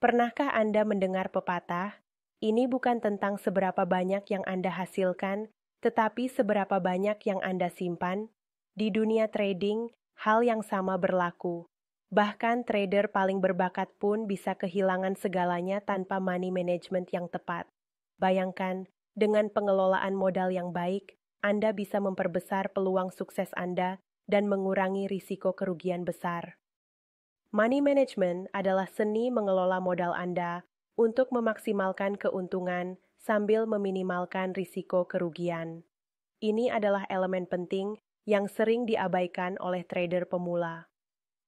Pernahkah Anda mendengar pepatah, "Ini bukan tentang seberapa banyak yang Anda hasilkan, tetapi seberapa banyak yang Anda simpan"? Di dunia trading, hal yang sama berlaku. Bahkan trader paling berbakat pun bisa kehilangan segalanya tanpa money management yang tepat. Bayangkan, dengan pengelolaan modal yang baik, Anda bisa memperbesar peluang sukses Anda dan mengurangi risiko kerugian besar. Money management adalah seni mengelola modal Anda untuk memaksimalkan keuntungan sambil meminimalkan risiko kerugian. Ini adalah elemen penting yang sering diabaikan oleh trader pemula.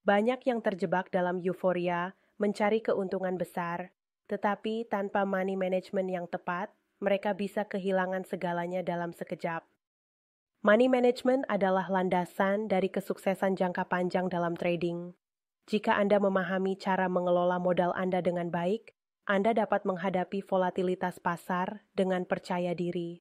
Banyak yang terjebak dalam euforia mencari keuntungan besar, tetapi tanpa money management yang tepat, mereka bisa kehilangan segalanya dalam sekejap. Money management adalah landasan dari kesuksesan jangka panjang dalam trading. Jika Anda memahami cara mengelola modal Anda dengan baik, Anda dapat menghadapi volatilitas pasar dengan percaya diri.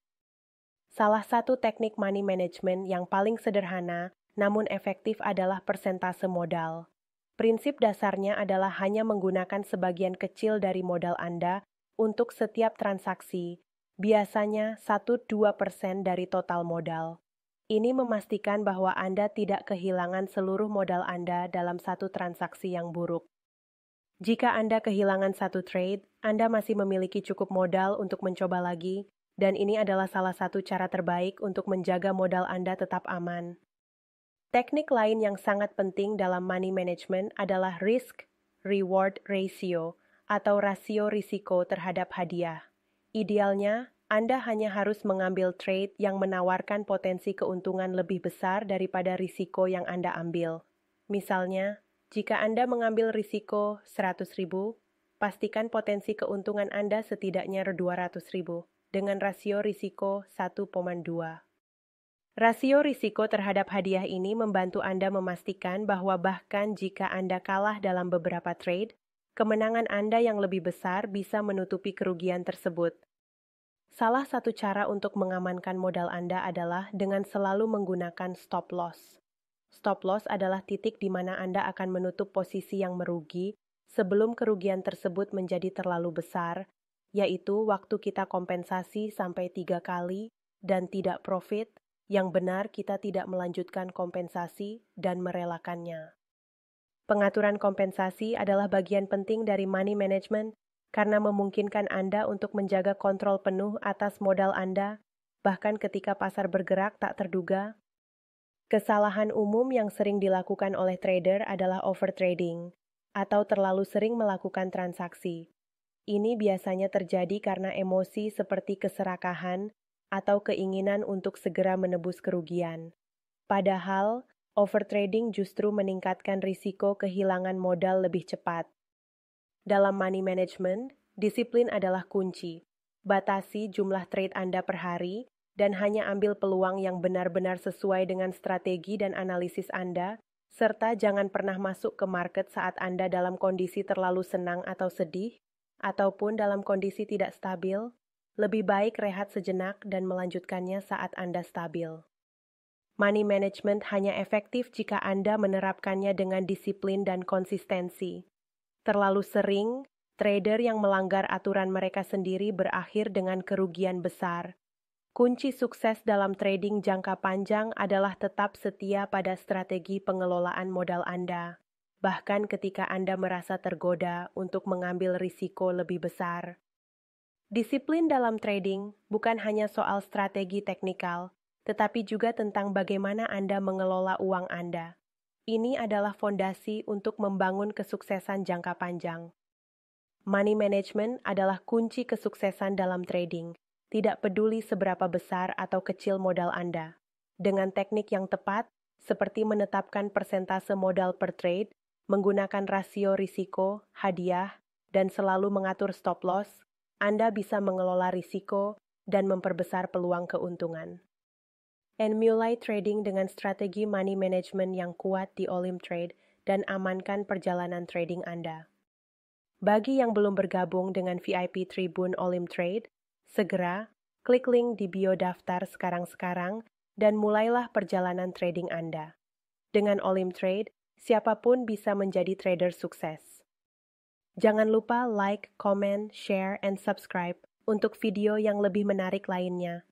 Salah satu teknik money management yang paling sederhana namun efektif adalah persentase modal. Prinsip dasarnya adalah hanya menggunakan sebagian kecil dari modal Anda untuk setiap transaksi, biasanya 1-2% dari total modal. Ini memastikan bahwa Anda tidak kehilangan seluruh modal Anda dalam satu transaksi yang buruk. Jika Anda kehilangan satu trade, Anda masih memiliki cukup modal untuk mencoba lagi, dan ini adalah salah satu cara terbaik untuk menjaga modal Anda tetap aman. Teknik lain yang sangat penting dalam money management adalah risk-reward ratio atau rasio risiko terhadap hadiah. Idealnya, Anda hanya harus mengambil trade yang menawarkan potensi keuntungan lebih besar daripada risiko yang Anda ambil. Misalnya, jika Anda mengambil risiko 100.000, pastikan potensi keuntungan Anda setidaknya 200.000 dengan rasio risiko 1,2. Rasio risiko terhadap hadiah ini membantu Anda memastikan bahwa bahkan jika Anda kalah dalam beberapa trade, kemenangan Anda yang lebih besar bisa menutupi kerugian tersebut. Salah satu cara untuk mengamankan modal Anda adalah dengan selalu menggunakan stop loss. Stop loss adalah titik di mana Anda akan menutup posisi yang merugi sebelum kerugian tersebut menjadi terlalu besar, yaitu waktu kita kompensasi sampai 3 kali dan tidak profit, yang benar kita tidak melanjutkan kompensasi dan merelakannya. Pengaturan kompensasi adalah bagian penting dari money management karena memungkinkan Anda untuk menjaga kontrol penuh atas modal Anda, bahkan ketika pasar bergerak tak terduga. Kesalahan umum yang sering dilakukan oleh trader adalah overtrading, atau terlalu sering melakukan transaksi. Ini biasanya terjadi karena emosi seperti keserakahan atau keinginan untuk segera menebus kerugian. Padahal, overtrading justru meningkatkan risiko kehilangan modal lebih cepat. Dalam money management, disiplin adalah kunci. Batasi jumlah trade Anda per hari dan hanya ambil peluang yang benar-benar sesuai dengan strategi dan analisis Anda, serta jangan pernah masuk ke market saat Anda dalam kondisi terlalu senang atau sedih, ataupun dalam kondisi tidak stabil. Lebih baik rehat sejenak dan melanjutkannya saat Anda stabil. Money management hanya efektif jika Anda menerapkannya dengan disiplin dan konsistensi. Terlalu sering, trader yang melanggar aturan mereka sendiri berakhir dengan kerugian besar. Kunci sukses dalam trading jangka panjang adalah tetap setia pada strategi pengelolaan modal Anda, bahkan ketika Anda merasa tergoda untuk mengambil risiko lebih besar. Disiplin dalam trading bukan hanya soal strategi teknikal, tetapi juga tentang bagaimana Anda mengelola uang Anda. Ini adalah fondasi untuk membangun kesuksesan jangka panjang. Money management adalah kunci kesuksesan dalam trading, tidak peduli seberapa besar atau kecil modal Anda. Dengan teknik yang tepat, seperti menetapkan persentase modal per trade, menggunakan rasio risiko, hadiah, dan selalu mengatur stop loss, Anda bisa mengelola risiko dan memperbesar peluang keuntungan. Mulai trading dengan strategi money management yang kuat di Olim Trade dan amankan perjalanan trading Anda. Bagi yang belum bergabung dengan VIP Tribun Olim Trade, segera klik link di bio daftar sekarang-sekarang dan mulailah perjalanan trading Anda. Dengan Olim Trade, siapapun bisa menjadi trader sukses. Jangan lupa like, comment, share, and subscribe untuk video yang lebih menarik lainnya.